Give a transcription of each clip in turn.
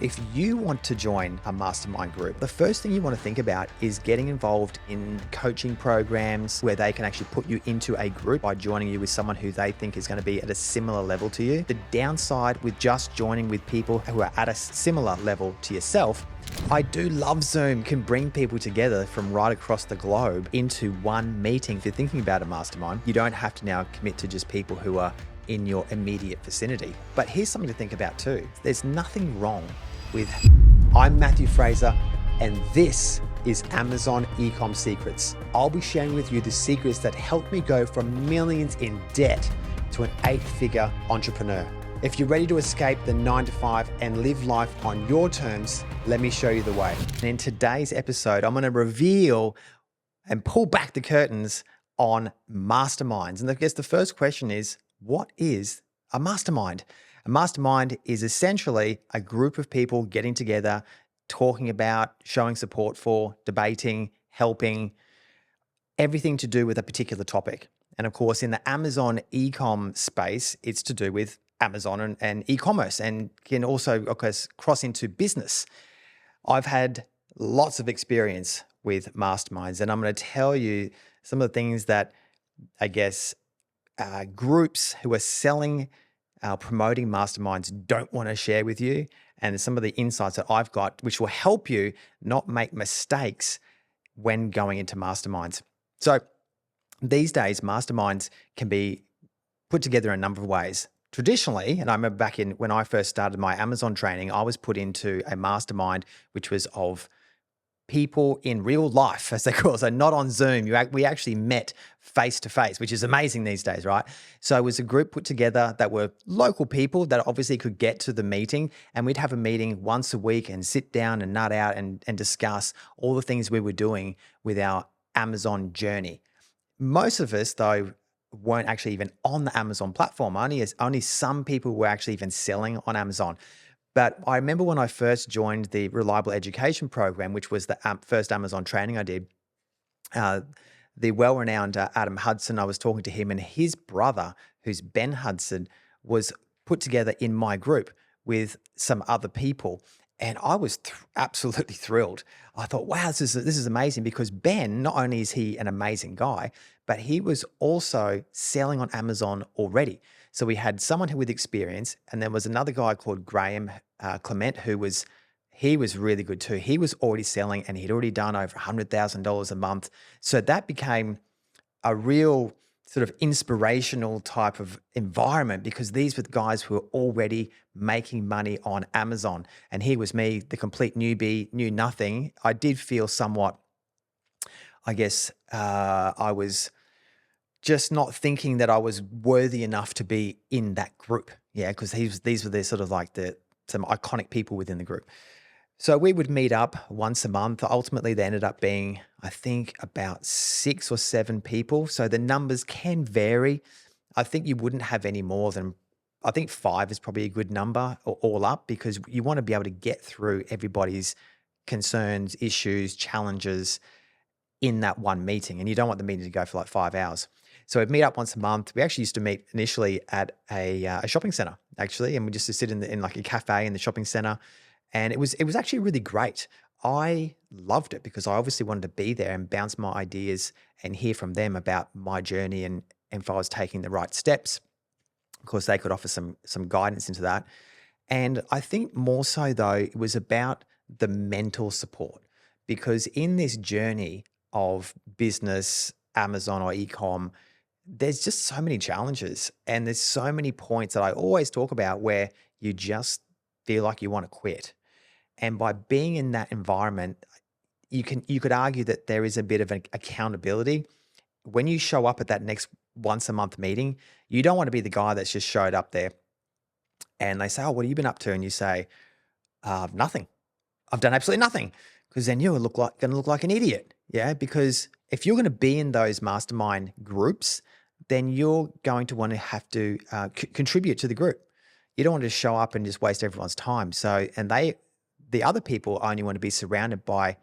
If you want to join a mastermind group, the first thing you want to think about is getting involved in coaching programs where they can actually put you into a group by joining you with someone who they think is going to be at a similar level to you. The downside with just joining with people who are at a similar level to yourself, I do love Zoom, can bring people together from right across the globe into one meeting. If you're thinking about a mastermind, you don't have to now commit to just people who are in your immediate vicinity. But here's something to think about too. There's nothing wrong with. I'm Matthew Fraser, and this is Amazon Ecom Secrets. I'll be sharing with you the secrets that helped me go from millions in debt to an 8-figure entrepreneur. If you're ready to escape the 9-to-5 and live life on your terms, let me show you the way. And in today's episode, I'm going to reveal and pull back the curtains on masterminds. And I guess the first question is, what is a mastermind? A mastermind is essentially a group of people getting together, talking about, showing support for, debating, helping, everything to do with a particular topic. And of course, in the Amazon e-com space, it's to do with Amazon and e-commerce, and can also, of course, cross into business. I've had lots of experience with masterminds, and I'm going to tell you some of the things that I guess groups who are selling, promoting masterminds don't want to share with you, and some of the insights that I've got, which will help you not make mistakes when going into masterminds. So these days, masterminds can be put together in a number of ways. Traditionally, and I remember back in when I first started my Amazon training, I was put into a mastermind, which was of people in real life, as they call it, so not on Zoom. We actually met face to face, which is amazing these days, right? So it was a group put together that were local people that obviously could get to the meeting, and we'd have a meeting once a week and sit down and nut out and discuss all the things we were doing with our Amazon journey. Most of us, though, weren't actually even on the Amazon platform. Only some people were actually even selling on Amazon. But I remember when I first joined the Reliable Education Program, which was the first Amazon training I did, the well-renowned Adam Hudson, I was talking to him, and his brother, who's Ben Hudson, was put together in my group with some other people. And I was absolutely thrilled. I thought, wow, this is amazing, because Ben, not only is he an amazing guy, but he was also selling on Amazon already. So we had someone who with experience, and there was another guy called Graham Clement he was really good too. He was already selling, and he'd already done over $100,000 a month. So that became a real sort of inspirational type of environment, because these were the guys who were already making money on Amazon. And here was me, the complete newbie, knew nothing. I did feel somewhat, I guess, I was just not thinking that I was worthy enough to be in that group. Yeah, because these were the sort of like some iconic people within the group. So we would meet up once a month. Ultimately, there ended up being, I think, about 6 or 7 people. So the numbers can vary. I think you wouldn't have any more than, I think 5 is probably a good number all up, because you want to be able to get through everybody's concerns, issues, challenges in that one meeting. And you don't want the meeting to go for like 5 hours. So we'd meet up once a month. We actually used to meet initially at a shopping center, actually, and we just sit in like a cafe in the shopping center. And it was actually really great. I loved it, because I obviously wanted to be there and bounce my ideas and hear from them about my journey and if I was taking the right steps. Of course, they could offer some guidance into that. And I think more so, though, it was about the mental support, because in this journey of business, Amazon or e-com, there's just so many challenges, and there's so many points that I always talk about where you just feel like you want to quit. And by being in that environment, you could argue that there is a bit of an accountability. When you show up at that next once a month meeting, you don't want to be the guy that's just showed up there and they say, "Oh, what have you been up to?" And you say, "Nothing. I've done absolutely nothing." Because then you're going to look like an idiot. Yeah. Because if you're going to be in those mastermind groups, then you're going to want to have to contribute to the group. You don't want to show up and just waste everyone's time. So, and the other people only want to be surrounded by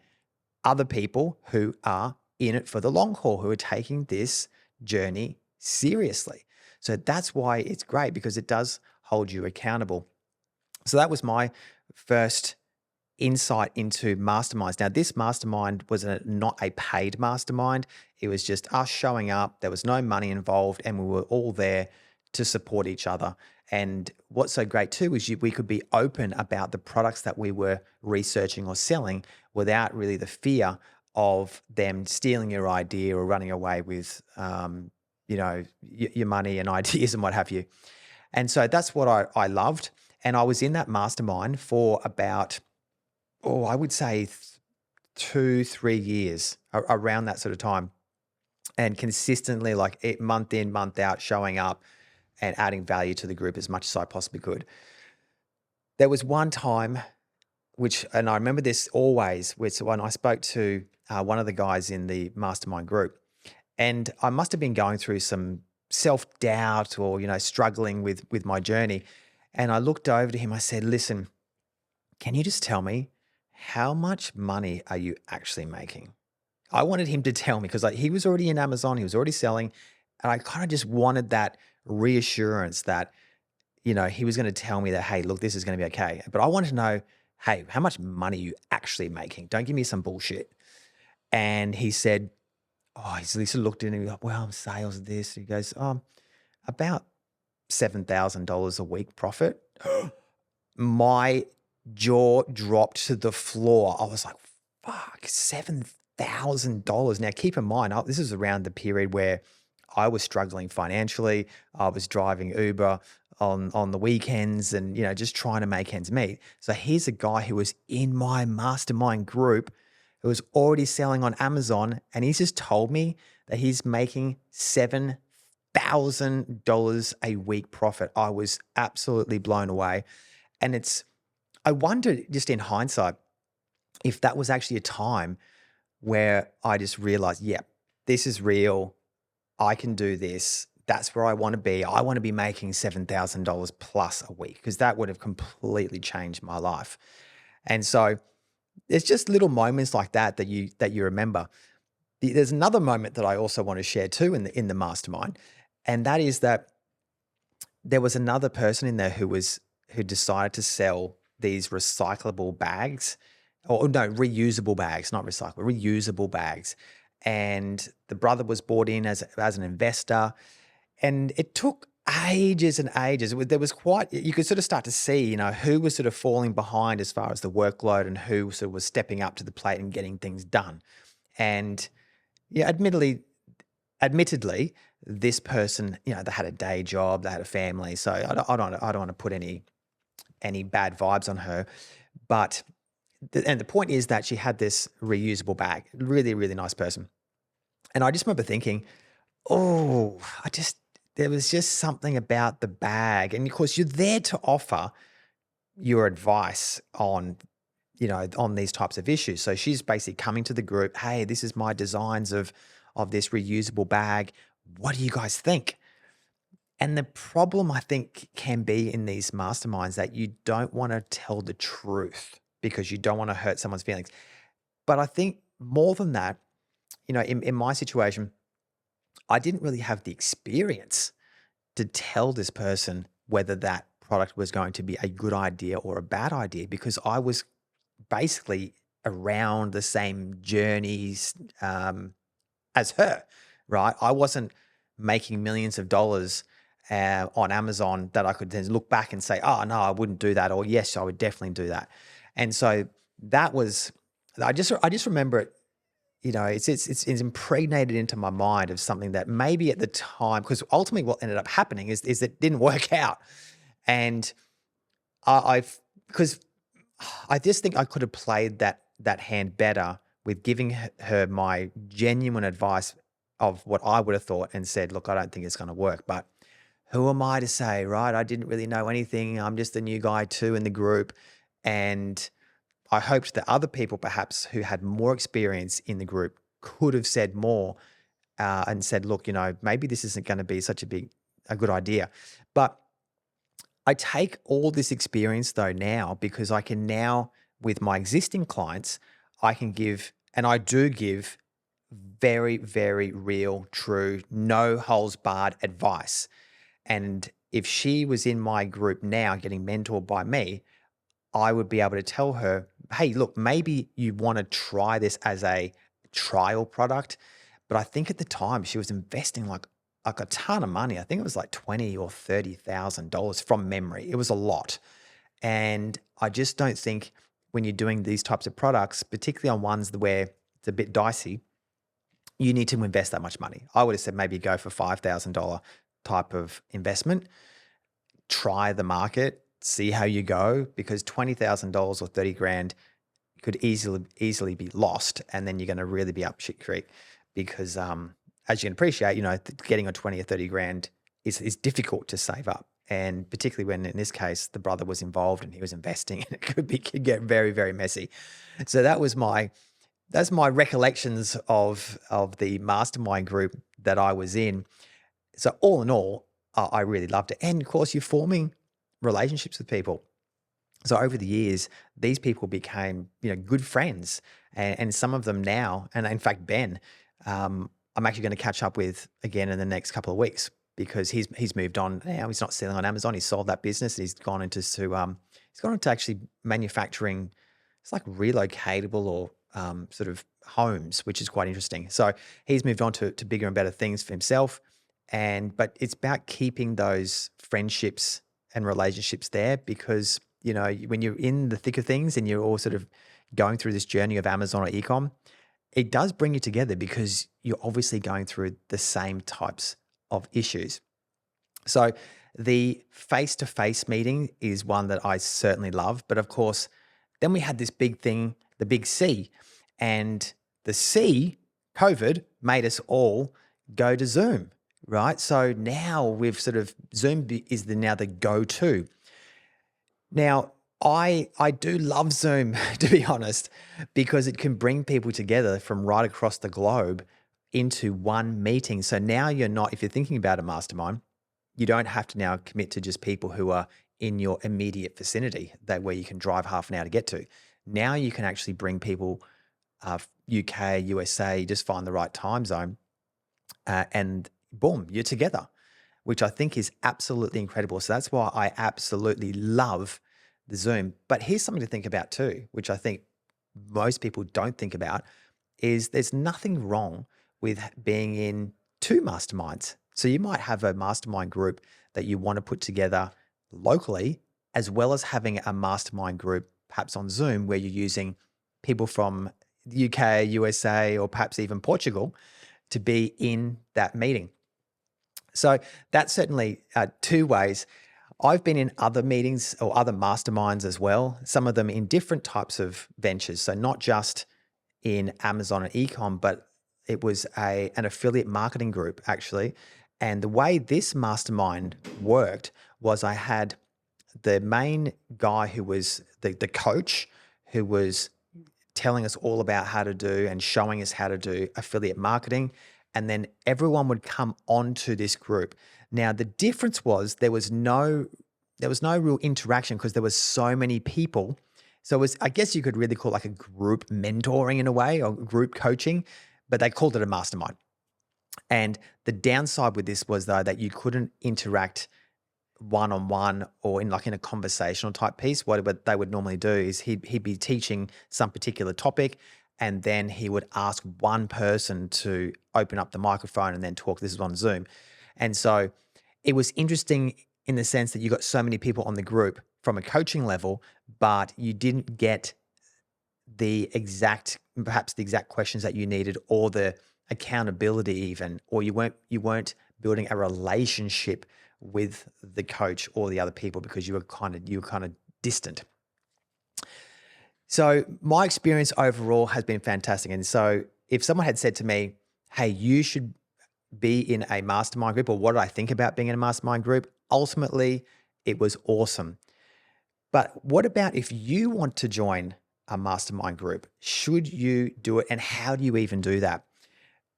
other people who are in it for the long haul, who are taking this journey seriously. So that's why it's great, because it does hold you accountable. So that was my first insight into masterminds. Now, this mastermind was not a paid mastermind. It was just us showing up. There was no money involved, and we were all there to support each other. And what's so great too is we could be open about the products that we were researching or selling without really the fear of them stealing your idea or running away with, your money and ideas and what have you. And so that's what I loved. And I was in that mastermind for about, I would say 2-3 years around that sort of time, and consistently month in, month out, showing up and adding value to the group as much as I possibly could. There was one time and I remember this always, which when I spoke to one of the guys in the mastermind group, and I must have been going through some self-doubt or, struggling with my journey. And I looked over to him, I said, listen, can you just tell me, how much money are you actually making? I wanted him to tell me because he was already in Amazon, he was already selling, and I kind of just wanted that reassurance that, he was going to tell me that, hey, look, this is going to be okay. But I wanted to know, hey, how much money are you actually making? Don't give me some bullshit. And he said, he sort of looked at him, like, well, I'm sales this. He goes, about $7,000 a week profit. My jaw dropped to the floor. I was like, fuck, $7,000. Now, keep in mind, this is around the period where I was struggling financially. I was driving Uber on the weekends and, just trying to make ends meet. So here's a guy who was in my mastermind group who was already selling on Amazon, and he's just told me that he's making $7,000 a week profit. I was absolutely blown away. And I wondered, just in hindsight, if that was actually a time where I just realized, this is real. I can do this. That's where I want to be. I want to be making $7,000 plus a week, because that would have completely changed my life. And so there's just little moments like that you remember. There's another moment that I also want to share too in the mastermind, and that is that there was another person in there who decided to sell these recyclable bags, or no, reusable bags, not recyclable, reusable bags. And the brother was bought in as an investor, and it took ages and ages. There was you could sort of start to see, who was sort of falling behind as far as the workload and who sort of was stepping up to the plate and getting things done. And admittedly, this person, they had a day job, they had a family, so I don't want to put any bad vibes on her. But the point is that she had this reusable bag, really, really nice person. And I just remember thinking, there was just something about the bag. And of course, you're there to offer your advice on these types of issues. So she's basically coming to the group, hey, this is my designs of this reusable bag. What do you guys think? And the problem, I think, can be in these masterminds that you don't want to tell the truth because you don't want to hurt someone's feelings. But I think more than that, in my situation, I didn't really have the experience to tell this person whether that product was going to be a good idea or a bad idea, because I was basically around the same journeys as her, right? I wasn't making millions of dollars on Amazon that I could then look back and say, oh, no, I wouldn't do that. Or yes, I would definitely do that. And so that was, I just remember it, it's impregnated into my mind of something that maybe at the time, because ultimately what ended up happening is it didn't work out. And because I just think I could have played that hand better with giving her my genuine advice of what I would have thought and said, look, I don't think it's going to work, but who am I to say, right? I didn't really know anything. I'm just a new guy too in the group. And I hoped that other people perhaps who had more experience in the group could have said more and said, look, maybe this isn't going to be such a good idea. But I take all this experience though now, because I can now, with my existing clients, I can give, and I do give, very, very real, true, no holes barred advice. And if she was in my group now getting mentored by me, I would be able to tell her, hey, look, maybe you want to try this as a trial product. But I think at the time she was investing like a ton of money. I think it was like $20,000 or $30,000 from memory. It was a lot. And I just don't think when you're doing these types of products, particularly on ones where it's a bit dicey, you need to invest that much money. I would have said maybe go for $5,000 type of investment, try the market, see how you go, because $20,000 or 30 grand could easily be lost, and then you're going to really be up shit creek because as you can appreciate, getting on 20 or 30 grand is difficult to save up. And particularly when in this case, the brother was involved and he was investing and it could get very, very messy. So that's my recollections of the mastermind group that I was in. So all in all, I really loved it. And of course, you're forming relationships with people. So over the years, these people became, good friends, and some of them now, and in fact, Ben, I'm actually going to catch up with again in the next couple of weeks because he's moved on now. He's not selling on Amazon. He's sold that business and he's gone into actually manufacturing. It's like relocatable or sort of homes, which is quite interesting. So he's moved on to bigger and better things for himself. But it's about keeping those friendships and relationships there because, when you're in the thick of things and you're all sort of going through this journey of Amazon or ecom, it does bring you together because you're obviously going through the same types of issues. So the face-to-face meeting is one that I certainly love. But of course, then we had this big thing, the big C, and the C, COVID, made us all go to Zoom, right? So now we've Zoom is now the go-to. Now, I do love Zoom, to be honest, because it can bring people together from right across the globe into one meeting. So now if you're thinking about a mastermind, you don't have to now commit to just people who are in your immediate vicinity, where you can drive half an hour to get to. Now you can actually bring people UK, USA, just find the right time zone and boom, you're together, which I think is absolutely incredible. So that's why I absolutely love the Zoom. But here's something to think about too, which I think most people don't think about, is there's nothing wrong with being in two masterminds. So you might have a mastermind group that you want to put together locally, as well as having a mastermind group perhaps on Zoom where you're using people from the UK, USA, or perhaps even Portugal to be in that meeting. So that's certainly two ways. I've been in other meetings or other masterminds as well, some of them in different types of ventures. So not just in Amazon and ecom, but it was an affiliate marketing group actually. And the way this mastermind worked was I had the main guy who was the coach who was telling us all about how to do and showing us how to do affiliate marketing. And then everyone would come onto this group. Now, the difference was there was no real interaction because there was so many people. So it was, I guess you could really call it like a group mentoring in a way, or group coaching, but they called it a mastermind. And the downside with this was though that you couldn't interact one-on-one or in a conversational type piece. What they would normally do is he'd be teaching some particular topic, and then he would ask one person to open up the microphone and then talk. This is on Zoom. And so it was interesting in the sense that you got so many people on the group from a coaching level, but you didn't get perhaps the exact questions that you needed, or the accountability even, or you weren't building a relationship with the coach or the other people because you were kind of distant. So my experience overall has been fantastic. And so if someone had said to me, hey, you should be in a mastermind group, or what did I think about being in a mastermind group? Ultimately, it was awesome. But what about if you want to join a mastermind group? Should you do it? And how do you even do that?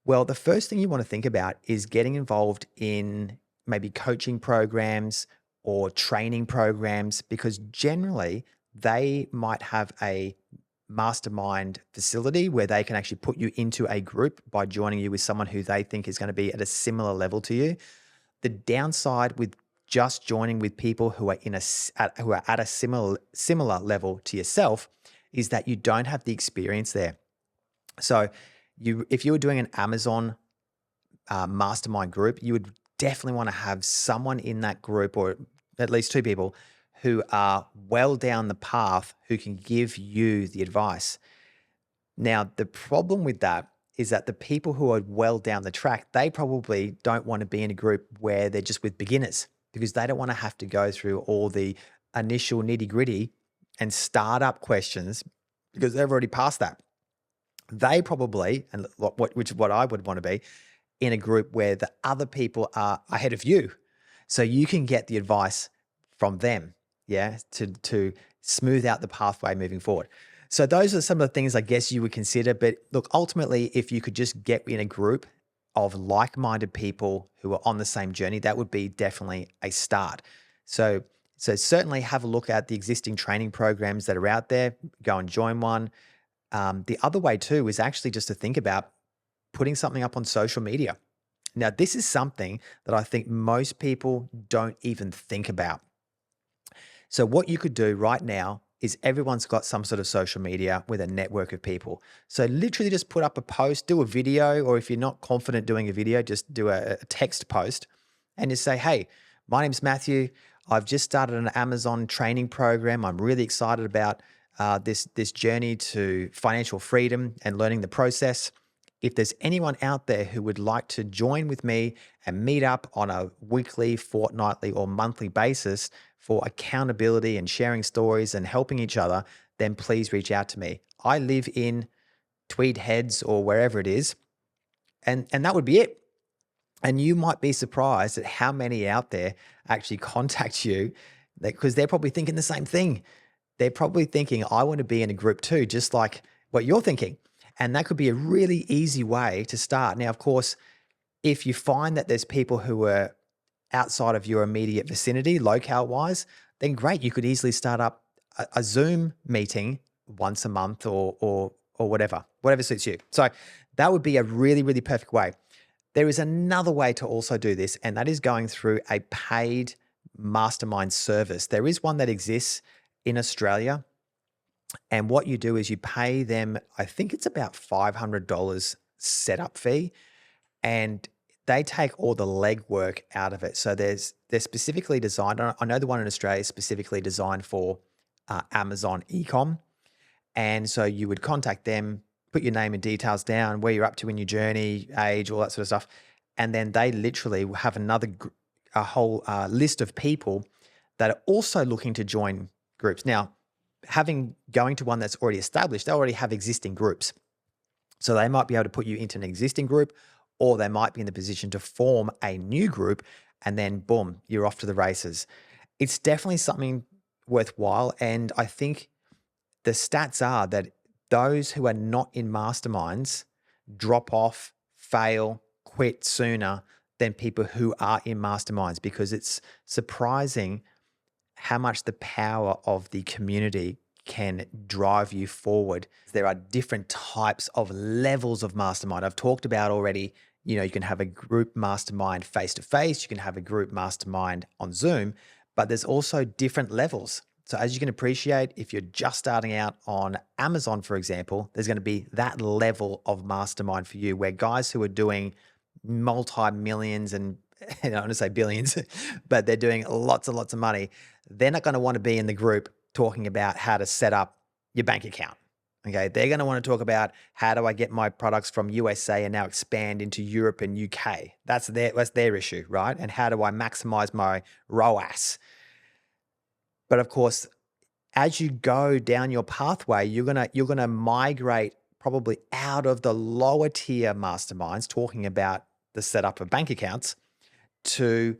Well, the first thing you want to think about is getting involved in maybe coaching programs or training programs, because generally they might have a mastermind facility where they can actually put you into a group by joining you with someone who they think is going to be at a similar level to you. The downside with just joining with people who are who are at a similar level to yourself is that you don't have the experience there. So if you were doing an Amazon mastermind group, you would definitely want to have someone in that group, or at least two people who are well down the path, who can give you the advice. Now, the problem with that is that the people who are well down the track, they probably don't want to be in a group where they're just with beginners, because they don't want to have to go through all the initial nitty gritty and startup questions, because they've already passed that. They probably, and which is what I would want to be, in a group where the other people are ahead of you. So you can get the advice from them, to smooth out the pathway moving forward. So those are some of the things I guess you would consider. But look, ultimately, if you could just get in a group of like-minded people who are on the same journey, that would be definitely a start. So certainly have a look at the existing training programs that are out there. Go and join one. The other way too is actually just to think about putting something up on social media. Now, this is something that I think most people don't even think about. So what you could do right now is everyone's got some sort of social media with a network of people. So literally just put up a post, do a video, or if you're not confident doing a video, just do a text post and just say, hey, my name's Matthew. I've just started an Amazon training program. I'm really excited about this journey to financial freedom and learning the process. If there's anyone out there who would like to join with me and meet up on a weekly, fortnightly, or monthly basis for accountability and sharing stories and helping each other, then please reach out to me. I live in Tweed Heads or wherever it is, and that would be it. And you might be surprised at how many out there actually contact you, because they're probably thinking the same thing. They're probably thinking, I want to be in a group too, just like what you're thinking. And that could be a really easy way to start. Now, of course, if you find that there's people who are outside of your immediate vicinity, locale-wise, then great. You could easily start up a Zoom meeting once a month or whatever suits you. So that would be a really, really perfect way. There is another way to also do this, and that is going through a paid mastermind service. There is one that exists in Australia. And what you do is you pay them, I think it's about $500 setup fee, and they take all the legwork out of it. So they're specifically designed, I know the one in Australia is specifically designed for Amazon e-com. And so you would contact them, put your name and details down, where you're up to in your journey, age, all that sort of stuff. And then they literally have a whole list of people that are also looking to join groups. Now, going to one that's already established, they already have existing groups. So they might be able to put you into an existing group, or they might be in the position to form a new group, and then boom, you're off to the races. It's definitely something worthwhile. And I think the stats are that those who are not in masterminds drop off, fail, quit sooner than people who are in masterminds, because it's surprising how much the power of the community can drive you forward. There are different types of levels of mastermind. I've talked about already, you can have a group mastermind face-to-face, you can have a group mastermind on Zoom, but there's also different levels. So as you can appreciate, if you're just starting out on Amazon, for example, there's going to be that level of mastermind for you, where guys who are doing multi-millions and I don't want to say billions, but they're doing lots and lots of money, they're not going to want to be in the group talking about how to set up your bank account. Okay. They're going to want to talk about, how do I get my products from USA and now expand into Europe and UK? That's their issue, right? And how do I maximize my ROAS? But of course, as you go down your pathway, you're gonna migrate probably out of the lower tier masterminds talking about the setup of bank accounts to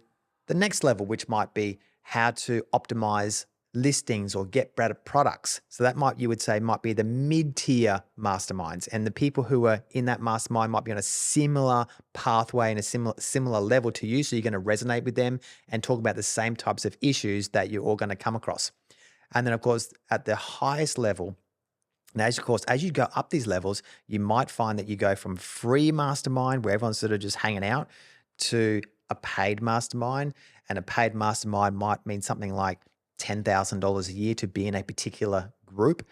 the next level, which might be how to optimize listings or get better products. So that might be the mid-tier masterminds, and the people who are in that mastermind might be on a similar pathway and a similar level to you. So you're going to resonate with them and talk about the same types of issues that you're all going to come across. And then of course, at the highest level, and as you go up these levels, you might find that you go from free mastermind, where everyone's sort of just hanging out, to a paid mastermind, and a paid mastermind might mean something like $10,000 a year to be in a particular group,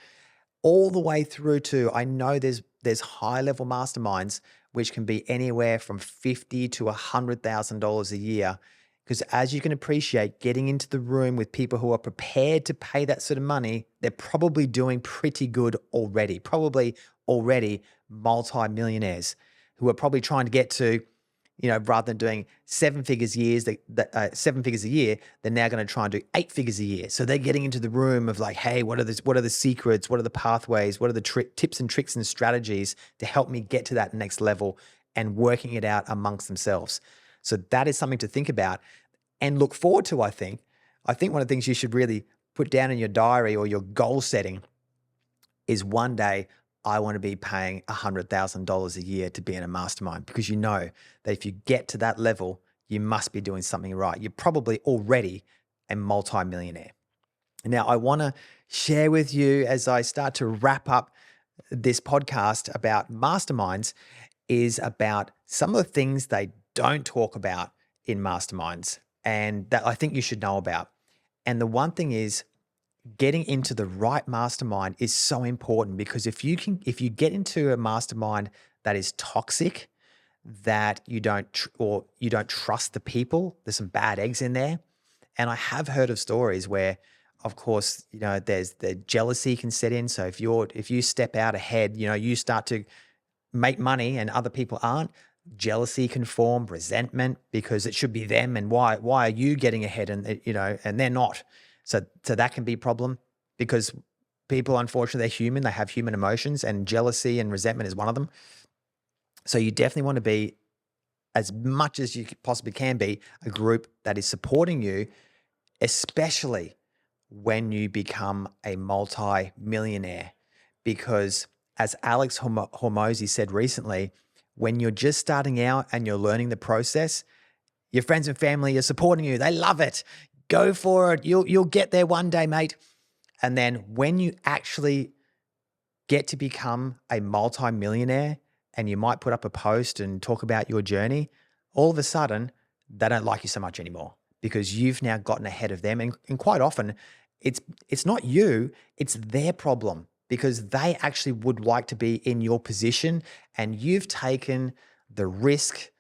all the way through to, I know there's high level masterminds which can be anywhere from $50 to $100,000 a year. Because as you can appreciate, getting into the room with people who are prepared to pay that sort of money, they're probably doing pretty good already, probably already multi-millionaires who are probably trying to get to, rather than doing 7 figures a year, they're now going to try and do 8 figures a year. So they're getting into the room of like, hey, what are the secrets? What are the pathways? What are the tips and tricks and strategies to help me get to that next level, and working it out amongst themselves. So that is something to think about and look forward to, I think. I think one of the things you should really put down in your diary or your goal setting is, one day I want to be paying $100,000 a year to be in a mastermind, because you know that if you get to that level, you must be doing something right. You're probably already a multi-millionaire. Now, I want to share with you, as I start to wrap up this podcast about masterminds, is about some of the things they don't talk about in masterminds and that I think you should know about. And the one thing is, getting into the right mastermind is so important, because if you get into a mastermind that is toxic, that you don't trust the people, there's some bad eggs in there. And I have heard of stories where, of course, there's the jealousy can set in. So if you step out ahead, you start to make money and other people aren't, jealousy can form, resentment, because it should be them, and why are you getting ahead and and they're not. So that can be a problem, because people, unfortunately, they're human. They have human emotions, and jealousy and resentment is one of them. So you definitely want to be, as much as you possibly can be, a group that is supporting you, especially when you become a multi-millionaire. Because as Alex Hormozy said recently, when you're just starting out and you're learning the process, your friends and family are supporting you. They love it. Go for it. You'll get there one day, mate. And then when you actually get to become a multi-millionaire, and you might put up a post and talk about your journey, all of a sudden they don't like you so much anymore, because you've now gotten ahead of them. And quite often it's not you, it's their problem, because they actually would like to be in your position, and you've taken the risk.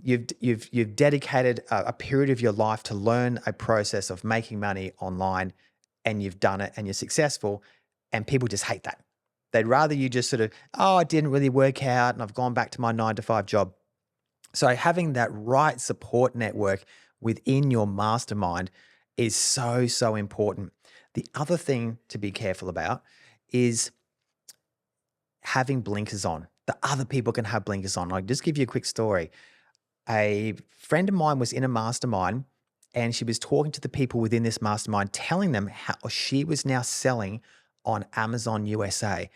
You've dedicated a period of your life to learn a process of making money online, and you've done it and you're successful, and people just hate that. They'd rather you just sort of, oh, it didn't really work out and I've gone back to my 9-to-5 job. So having that right support network within your mastermind is so, so important. The other thing to be careful about is having blinkers on. The other people can have blinkers on. I'll just give you a quick story. A friend of mine was in a mastermind, and she was talking to the people within this mastermind, telling them how she was now selling on Amazon USA.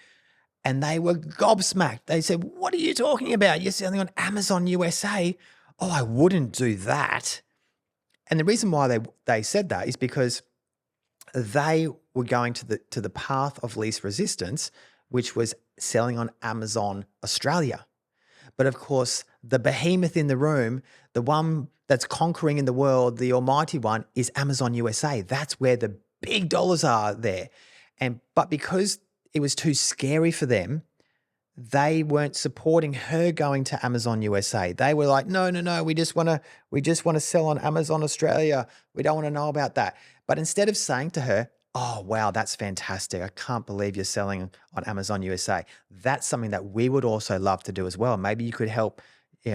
And they were gobsmacked. They said, "What are you talking about? You're selling on Amazon USA? Oh, I wouldn't do that." And the reason why they said that is because they were going to the path of least resistance, which was selling on Amazon Australia. But of course, the behemoth in the room, the one that's conquering in the world, the almighty one, is Amazon USA. That's where the big dollars are there. But because it was too scary for them, they weren't supporting her going to Amazon USA. They were like, no, we just want to sell on Amazon Australia. We don't want to know about that. But instead of saying to her, "Oh, wow, that's fantastic. I can't believe you're selling on Amazon USA. That's something that we would also love to do as well. Maybe you could help,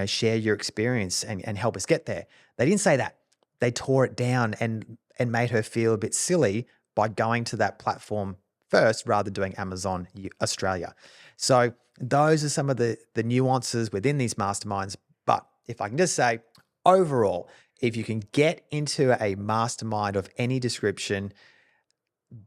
share your experience and help us get there." They didn't say that. They tore it down and made her feel a bit silly by going to that platform first rather than doing Amazon Australia. So those are some of the nuances within these masterminds. But if I can just say, overall, if you can get into a mastermind of any description,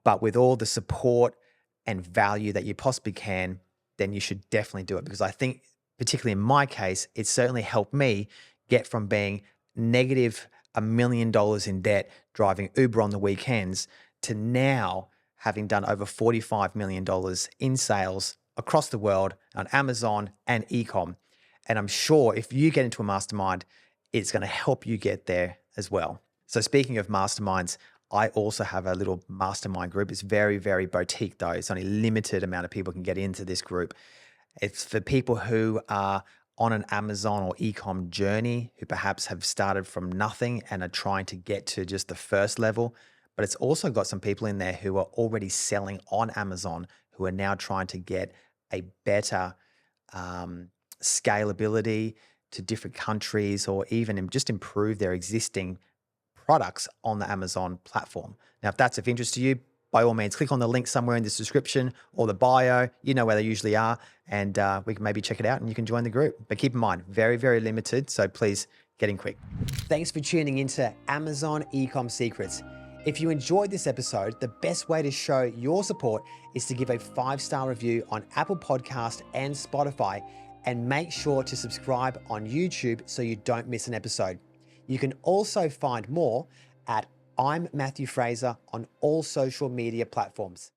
but with all the support and value that you possibly can, then you should definitely do it. Because I think, particularly in my case, it certainly helped me get from being negative $1 million in debt, driving Uber on the weekends, to now having done over $45 million in sales across the world on Amazon and e-com. And I'm sure if you get into a mastermind, it's going to help you get there as well. So speaking of masterminds, I also have a little mastermind group. It's very, very boutique though. It's only a limited amount of people can get into this group. It's for people who are on an Amazon or e-com journey, who perhaps have started from nothing and are trying to get to just the first level. But it's also got some people in there who are already selling on Amazon, who are now trying to get a better scalability to different countries, or even just improve their existing products on the Amazon platform. Now, if that's of interest to you, by all means, click on the link somewhere in this description or the bio. You know where they usually are, and we can maybe check it out and you can join the group. But keep in mind, very, very limited. So please get in quick. Thanks for tuning into Amazon Ecom Secrets. If you enjoyed this episode, the best way to show your support is to give a 5-star review on Apple Podcast and Spotify, and make sure to subscribe on YouTube so you don't miss an episode. You can also find more at I'm Matthew Fraser on all social media platforms.